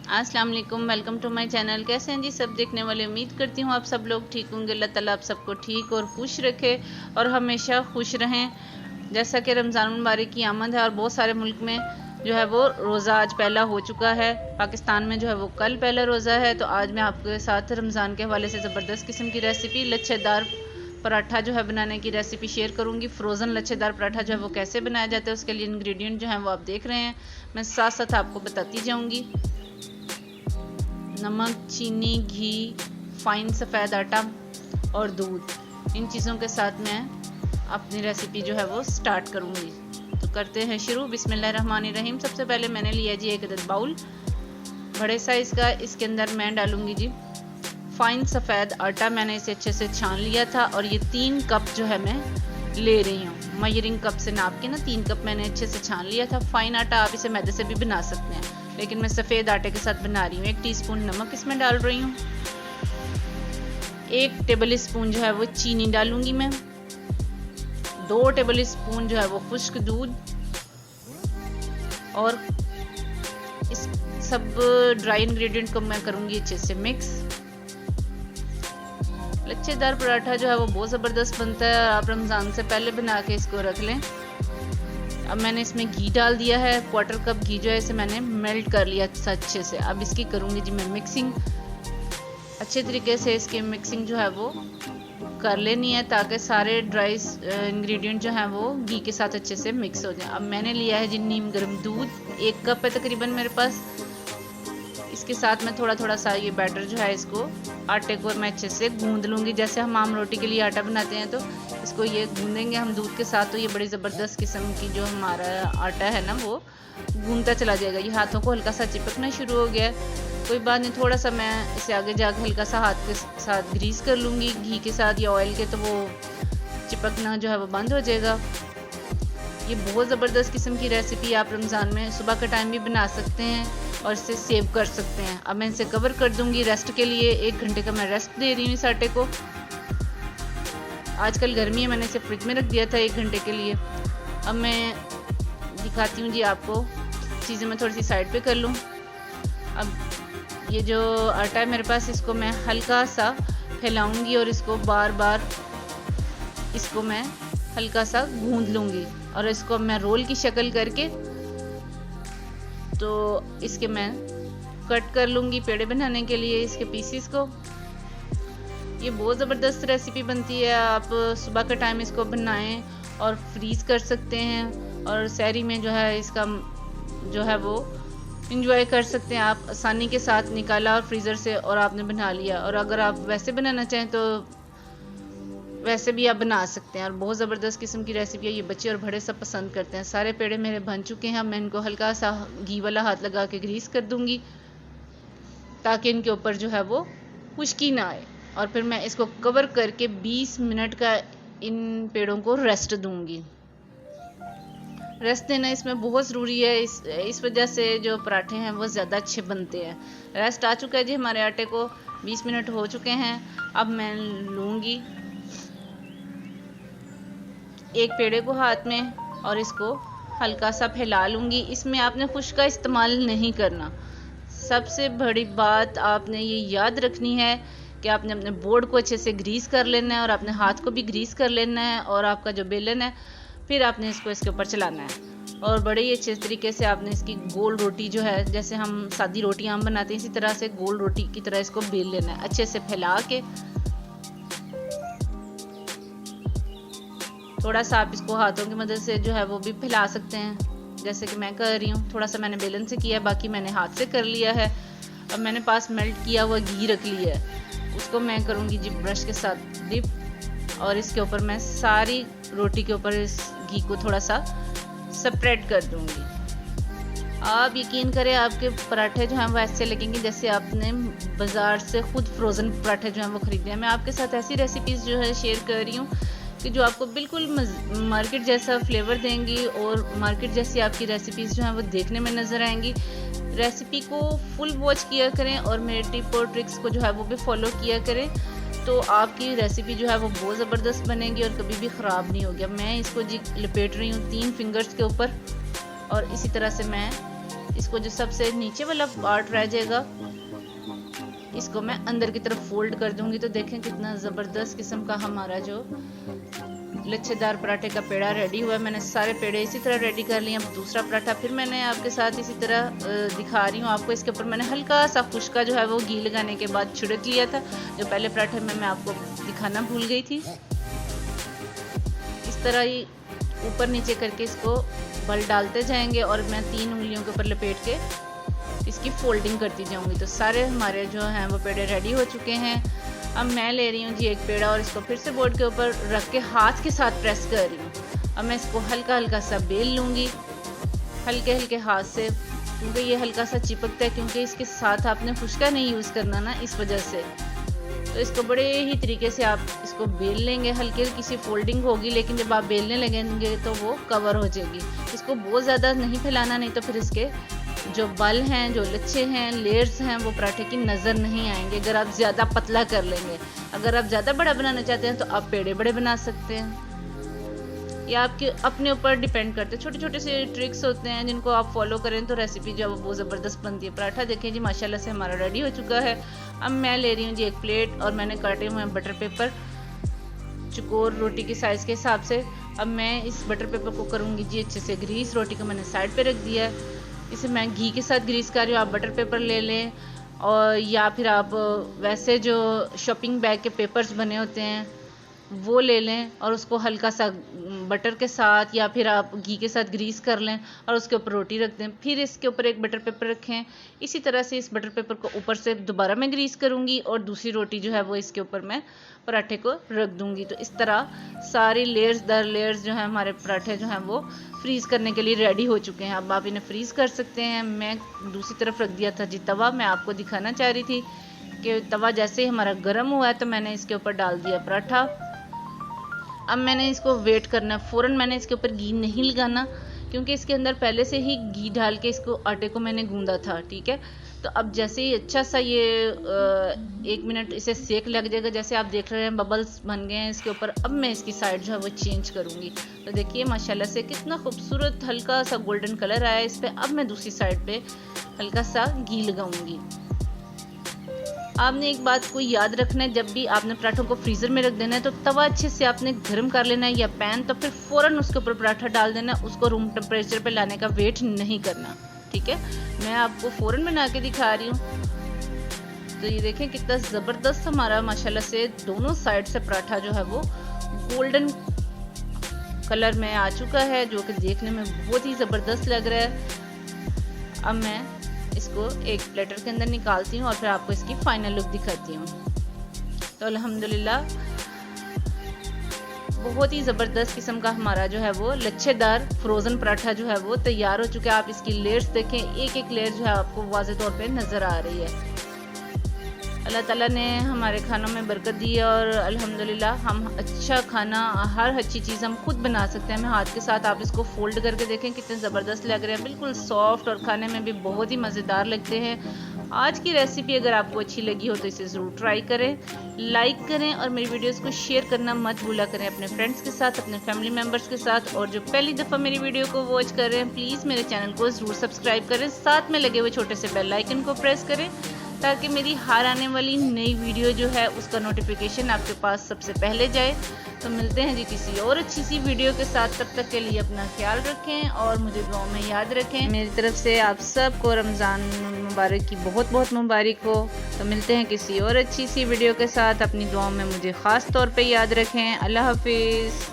अस्सलाम वालेकुम, welcome to my channel. कैसे हैं जी सब देखने वाले? उम्मीद करती हूँ आप सब लोग ठीक होंगे। अल्लाह ताला आप सबको ठीक और खुश रखे और हमेशा खुश रहें। जैसा कि रमज़ान मुबारक की आमद है और बहुत सारे मुल्क में जो है वो रोज़ा आज पहला हो चुका है। पाकिस्तान में जो है वो कल पहला रोज़ा है। तो आज मैं आपके साथ रमज़ान के हवाले से ज़बरदस्त किस्म की रेसिपी लच्छेदार पराठा जो है बनाने की रेसिपी शेयर करूंगी। फ्रोज़न लच्छेदार पराठा जो है वो कैसे बनाया जाता है, उसके लिए इंग्रेडिएंट जो है वो आप देख रहे हैं, मैं साथ साथ आपको बताती जाऊंगी। नमक, चीनी, घी, फाइन सफ़ेद आटा और दूध, इन चीज़ों के साथ मैं अपनी रेसिपी जो है वो स्टार्ट करूँगी। तो करते हैं शुरू। बिस्मिल्लाहिर्रहमानिर्रहीम। सबसे पहले मैंने लिया जी एक अदद बाउल बड़े साइज़ का। इसके अंदर मैं डालूँगी जी फाइन सफ़ेद आटा। मैंने इसे अच्छे से छान लिया था और ये 3 कप जो है मैं ले रही हूँ। मयरिंग कप से नाप के ना 3 कप मैंने अच्छे से छान लिया था। फाइन आटा आप इसे मैदे से भी बना सकते हैं, लेकिन मैं सफ़ेद आटे के साथ बना रही हूँ। 1 टीस्पून नमक इसमें डाल रही हूँ। 1 टेबल स्पून जो है वो चीनी डालूंगी मैं। 2 टेबल स्पून जो है वो खुश्क दूध और इस सब ड्राई इंग्रेडिएंट को मैं करूँगी अच्छे से मिक्स। लच्छेदार पराठा जो है वो बहुत ज़बरदस्त बनता है। आप रमज़ान से पहले बना के इसको रख लें। अब मैंने इसमें घी डाल दिया है। 1/4 कप घी जो है इसे मैंने मेल्ट कर लिया अच्छे से। अब इसकी करूँगी जी मैं मिक्सिंग। अच्छे तरीके से इसकी मिक्सिंग जो है वो कर लेनी है ताकि सारे ड्राई इंग्रेडिएंट जो हैं वो घी के साथ अच्छे से मिक्स हो जाए। अब मैंने लिया है जी नीम गर्म दूध, 1 कप है तकरीबन मेरे पास। इसके साथ मैं थोड़ा थोड़ा सा ये बैटर जो है इसको आटे को मैं अच्छे से गूंद लूँगी। जैसे हम आम रोटी के लिए आटा बनाते हैं तो इसको ये गूंदेंगे हम दूध के साथ, तो ये बड़ी ज़बरदस्त किस्म की जो हमारा आटा है ना वो गूंदता चला जाएगा। ये हाथों को हल्का सा चिपकना शुरू हो गया, कोई बात नहीं, थोड़ा सा मैं इसे आगे जाकर हल्का सा हाथ के साथ ग्रीस कर लूँगी घी के साथ या ऑयल के, तो वो चिपकना जो है वो बंद हो जाएगा। ये बहुत ज़बरदस्त किस्म की रेसिपी आप रमज़ान में सुबह का टाइम भी बना सकते हैं और इसे सेव कर सकते हैं। अब मैं इसे कवर कर दूंगी रेस्ट के लिए। 1 घंटे का मैं रेस्ट दे रही हूँ इस आटे को। आजकल गर्मी है, मैंने इसे फ्रिज में रख दिया था 1 घंटे के लिए। अब मैं दिखाती हूँ जी आपको, चीज़ें मैं थोड़ी सी साइड पे कर लूँ। अब ये जो आटा है मेरे पास, इसको मैं हल्का सा फैलाऊंगी और इसको बार बार इसको मैं हल्का सा गूंद लूँगी और इसको मैं रोल की शक्ल करके तो इसके मैं कट कर लूँगी पेड़े बनाने के लिए इसके पीसीस को। ये बहुत ज़बरदस्त रेसिपी बनती है। आप सुबह का टाइम इसको बनाएं और फ्रीज़ कर सकते हैं और सहरी में जो है इसका जो है वो इंजॉय कर सकते हैं। आप आसानी के साथ निकाला और फ्रीज़र से और आपने बना लिया। और अगर आप वैसे बनाना चाहें तो वैसे भी आप बना सकते हैं और बहुत ज़बरदस्त किस्म की रेसिपी है। ये बच्चे और बड़े सब पसंद करते हैं। सारे पेड़े मेरे बन चुके हैं। मैं इनको हल्का सा घी वाला हाथ लगा के ग्रीस कर दूंगी ताकि इनके ऊपर जो है वो खुश्की ना आए। और फिर मैं इसको कवर करके 20 मिनट का इन पेड़ों को रेस्ट दूंगी। रेस्ट देना इसमें बहुत ज़रूरी है। इस वजह से जो पराठे हैं वो ज़्यादा अच्छे बनते हैं। रेस्ट आ चुका है जी हमारे आटे को, 20 मिनट हो चुके हैं। अब मैं लूँगी एक पेड़े को हाथ में और इसको हल्का सा फैला लूँगी। इसमें आपने खुश्क का इस्तेमाल नहीं करना। सबसे बड़ी बात आपने ये याद रखनी है कि आपने अपने बोर्ड को अच्छे से ग्रीस कर लेना है और अपने हाथ को भी ग्रीस कर लेना है और आपका जो बेलन है फिर आपने इसको इसके ऊपर चलाना है और बड़े ही अच्छे तरीके से आपने इसकी गोल रोटी जो है, जैसे हम सादी रोटियाँ हम बनाते हैं इसी तरह से गोल रोटी की तरह इसको बेल लेना है। अच्छे से फैला के थोड़ा सा आप इसको हाथों की मदद से जो है वो भी फैला सकते हैं, जैसे कि मैं कर रही हूँ। थोड़ा सा मैंने बेलन से किया, बाकी मैंने हाथ से कर लिया है। अब मैंने पास मेल्ट किया हुआ घी रख लिया है, उसको मैं करूँगी जी ब्रश के साथ डिप और इसके ऊपर मैं सारी रोटी के ऊपर इस घी को थोड़ा सा स्प्रेड कर दूँगी। आप यकीन करें आपके पराठे जो हैं वो ऐसे लगेंगे जैसे आपने बाज़ार से खुद फ्रोज़न पराठे जो हैं वो ख़रीदे हैं। मैं आपके साथ ऐसी रेसिपीज़ जो है शेयर कर रही हूँ कि जो आपको बिल्कुल मार्केट जैसा फ्लेवर देंगी और मार्केट जैसी आपकी रेसिपीज़ जो हैं वो देखने में नज़र आएंगी। रेसिपी को फुल वॉच किया करें और मेरे टिप और ट्रिक्स को जो है वो भी फॉलो किया करें, तो आपकी रेसिपी जो है वो बहुत ज़बरदस्त बनेगी और कभी भी ख़राब नहीं होगी। मैं इसको जी लपेट रही हूँ 3 फिंगर्स के ऊपर और इसी तरह से मैं इसको जो सबसे नीचे वाला पार्ट रह जाएगा इसको मैं अंदर की तरफ फोल्ड कर दूंगी। तो देखें कितना ज़बरदस्त किस्म का हमारा जो लच्छेदार पराठे का पेड़ा रेडी हुआ है। मैंने सारे पेड़े इसी तरह रेडी कर लिए। अब दूसरा पराठा फिर मैंने आपके साथ इसी तरह दिखा रही हूँ आपको। इसके ऊपर मैंने हल्का सा खुश्का जो है वो घी लगाने के बाद छिड़क लिया था, जो पहले पराठे में मैं आपको दिखाना भूल गई थी। इस तरह ही ऊपर नीचे करके इसको बल डालते जाएंगे और मैं 3 उंगलियों के ऊपर लपेट के इसकी फोल्डिंग करती जाऊंगी। तो सारे हमारे जो हैं वो पेड़े रेडी हो चुके हैं। अब मैं ले रही हूँ जी एक पेड़ा और इसको फिर से बोर्ड के ऊपर रख के हाथ के साथ प्रेस कर रही हूँ। अब मैं इसको हल्का हल्का सा बेल लूँगी, हल्के हल्के हाथ से, क्योंकि ये हल्का सा चिपकता है, क्योंकि इसके साथ आपने खुश्का नहीं यूज़ करना ना, इस वजह से। तो इसको बड़े ही तरीके से आप इसको बेल लेंगे। हल्की हल्की सी फोल्डिंग होगी, लेकिन जब आप बेलने लगेंगे तो वो कवर हो जाएगी। इसको बहुत ज़्यादा नहीं फैलाना, नहीं तो फिर इसके जो बल हैं, जो लच्छे हैं, लेयर्स हैं, वो पराठे की नज़र नहीं आएंगे अगर आप ज़्यादा पतला कर लेंगे। अगर आप ज़्यादा बड़ा बनाना चाहते हैं तो आप पेड़े बड़े बना सकते हैं। ये आपके अपने ऊपर डिपेंड करते हैं। छोटे छोटे से ट्रिक्स होते हैं जिनको आप फॉलो करें तो रेसिपी जो है वो बहुत ज़बरदस्त बनती है। पराठा देखें जी माशाल्लाह से हमारा रेडी हो चुका है। अब मैं ले रही हूँ जी एक प्लेट और मैंने काटे हुए हैं बटर पेपर चकोर रोटी के साइज़ के हिसाब से। अब मैं इस बटर पेपर को करूँगी जी अच्छे से ग्रीस। रोटी को मैंने साइड पे रख दिया है, इसे मैं घी के साथ ग्रीस कर रही हूँ। आप बटर पेपर ले लें और या फिर आप वैसे जो शॉपिंग बैग के पेपर्स बने होते हैं वो ले लें और उसको हल्का सा बटर के साथ या फिर आप घी के साथ ग्रीस कर लें और उसके ऊपर रोटी रख दें। फिर इसके ऊपर एक बटर पेपर रखें। इसी तरह से इस बटर पेपर को ऊपर से दोबारा मैं ग्रीस करूँगी और दूसरी रोटी जो है वो इसके ऊपर मैं पराठे को रख दूँगी। तो इस तरह सारी लेयर्स दर लेयर्स जो है हमारे पराठे जो हैं वो फ्रीज़ करने के लिए रेडी हो चुके हैं। अब आप इन्हें फ्रीज़ कर सकते हैं। मैं दूसरी तरफ रख दिया था जी तवा। मैं आपको दिखाना चाह रही थी कि तवा जैसे ही हमारा गर्म हुआ है तो मैंने इसके ऊपर डाल दिया पराठा। अब मैंने इसको वेट करना है। फ़ौरन मैंने इसके ऊपर घी नहीं लगाना, क्योंकि इसके अंदर पहले से ही घी डाल के इसको आटे को मैंने गूंदा था, ठीक है। तो अब जैसे ही अच्छा सा ये 1 मिनट इसे सेक लग जाएगा, जैसे आप देख रहे हैं बबल्स बन गए हैं इसके ऊपर। अब मैं इसकी साइड जो है वो चेंज करूँगी। तो देखिए माशाल्लाह से कितना खूबसूरत हल्का सा गोल्डन कलर आया इस पर। अब मैं दूसरी साइड पे हल्का सा घी लगाऊंगी। आपने एक बात को याद रखना है, जब भी आपने पराठों को फ्रीज़र में रख देना है तो तवा अच्छे से आपने गर्म कर लेना है या पैन, तो फिर फ़ौरन उसके ऊपर पराठा डाल देना है। उसको रूम टेम्परेचर पे लाने का वेट नहीं करना, ठीक है। मैं आपको फ़ौरन बना के दिखा रही हूँ। तो ये देखें कितना ज़बरदस्त हमारा माशाल्लाह से दोनों साइड से पराठा जो है वो गोल्डन कलर में आ चुका है, जो कि देखने में बहुत ही ज़बरदस्त लग रहा है। अब मैं इसको एक प्लेटर के अंदर निकालती हूँ और फिर आपको इसकी फाइनल लुक दिखाती हूँ। तो अल्हम्दुलिल्लाह बहुत ही ज़बरदस्त किस्म का हमारा जो है वो लच्छेदार फ्रोज़न पराठा जो है वो तैयार हो चुका है। आप इसकी लेयर्स देखें, एक एक लेयर जो है आपको वाज़े तौर पे नज़र आ रही है। अल्लाह ताला ने हमारे खानों में बरकत दी है और अल्हम्दुलिल्लाह हम अच्छा खाना, हर अच्छी चीज़ हम खुद बना सकते हैं। मैं हाथ के साथ आप इसको फोल्ड करके देखें कितने ज़बरदस्त लग रहे हैं, बिल्कुल सॉफ्ट और खाने में भी बहुत ही मज़ेदार लगते हैं। आज की रेसिपी अगर आपको अच्छी लगी हो तो इसे ज़रूर ट्राई करें, लाइक करें और मेरी वीडियोस को शेयर करना मत भूला करें अपने फ्रेंड्स के साथ, अपने फैमिली मेम्बर्स के साथ। और जो पहली दफ़ा मेरी वीडियो को वॉच कर रहे हैं प्लीज़ मेरे चैनल को ज़रूर सब्सक्राइब करें, साथ में लगे हुए छोटे से बेल आइकन को प्रेस करें ताकि मेरी हर आने वाली नई वीडियो जो है उसका नोटिफिकेशन आपके पास सबसे पहले जाए। तो मिलते हैं जी किसी और अच्छी सी वीडियो के साथ। तब तक के लिए अपना ख्याल रखें और मुझे दुआओं में याद रखें। मेरी तरफ से आप सबको रमज़ान मुबारक की बहुत बहुत मुबारक हो। तो मिलते हैं किसी और अच्छी सी वीडियो के साथ। अपनी दुआओं में मुझे ख़ास तौर पे याद रखें। अल्लाह हाफिज़।